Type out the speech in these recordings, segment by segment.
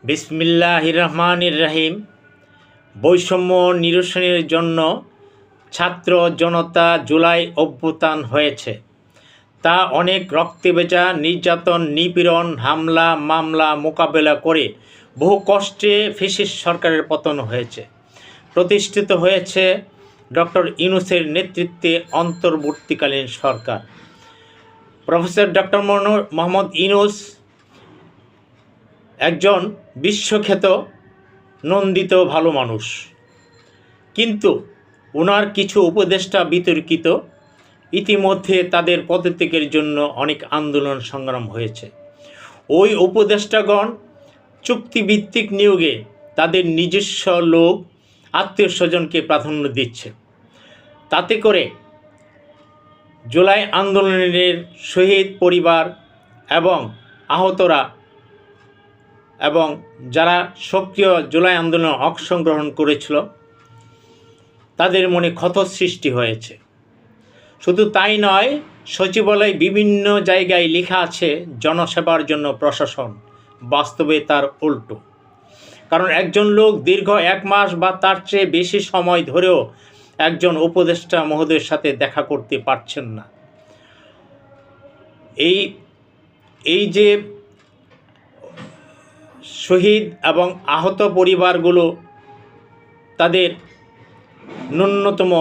বিসমিল্লাহির রহমানির রহিম। বৈষম্য নিরসনের জন্য ছাত্র জনতা জুলাই অভ্যুত্থান হয়েছে। তা অনেক রক্তভেজা নির্যাতন, নিপীড়ন, হামলা মামলা মোকাবেলা করে বহু কষ্টে ফ্যাসিস্ট সরকারের পতন হয়েছে। প্রতিষ্ঠিত হয়েছে ডক্টর ইউনূসের নেতৃত্বে অন্তর্বর্তীকালীন সরকার। প্রফেসর ডক্টর মোহাম্মদ ইউনূস একজন বিশ্বখ্যাত নন্দিত ভালো মানুষ, কিন্তু ওনার কিছু উপদেষ্টা বিতর্কিত। ইতিমধ্যে তাদের পদত্যাগের জন্য অনেক আন্দোলন সংগ্রাম হয়েছে। ওই উপদেষ্টাগণ চুক্তিভিত্তিক নিয়োগে তাদের নিজস্ব লোক আত্মীয় স্বজনকে প্রাধান্য দিচ্ছে। তাতে করে জুলাই আন্দোলনের শহীদ পরিবার এবং আহতরা এবং যারা সক্রিয় জুলাই আন্দোলনে অংশগ্রহণ করেছিল তাদের মনে ক্ষত সৃষ্টি হয়েছে। শুধু তাই নয়, সচিবালয় বিভিন্ন জায়গায় লেখা আছে জনসেবার জন্য প্রশাসন, বাস্তবে তার উল্টো। কারণ একজন লোক দীর্ঘ 1 মাস বা তার চেয়ে বেশি সময় ধরেও একজন উপদেষ্টা মহোদয়ের সাথে দেখা করতে পারছেন না। এই যে শহীদ এবং আহত পরিবারগুলো তাদের ন্যূনতম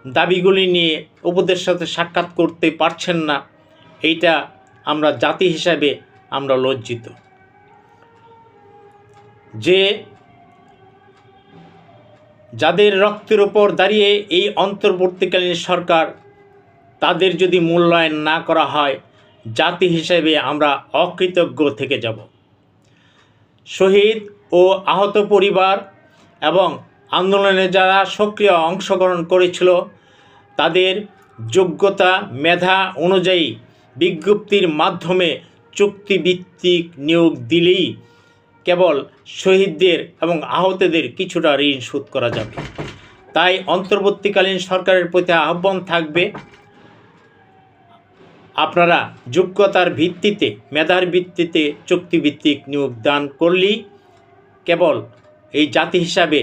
দাবিগুলি নিয়ে উপদেষ্টার সাথে সাক্ষাৎ করতে পারছেন না, এইটা আমরা জাতি হিসাবে আমরা লজ্জিত। যে যাদের রক্তের উপর দাঁড়িয়ে এই অন্তর্বর্তীকালীন সরকার, তাদের যদি মূল্যায়ন না করা হয়, জাতি হিসেবে আমরা অকৃতজ্ঞ থেকে যাব। শহীদ ও আহত পরিবার এবং আন্দোলনে যারা সক্রিয় অংশগ্রহণ করেছিল তাদের যোগ্যতা মেধা অনুযায়ী বিজ্ঞপ্তির মাধ্যমে চুক্তিভিত্তিক নিয়োগ দিলেই কেবল শহীদদের এবং আহতদের কিছুটা ঋণ শোধ করা যাবে। তাই অন্তর্বর্তীকালীন সরকারের প্রতি আহ্বান থাকবে, আপনারা যোগ্যতার ভিত্তিতে মেধার ভিত্তিতে চুক্তিভিত্তিক নিয়োগ দান করলেই কেবল এই জাতি হিসাবে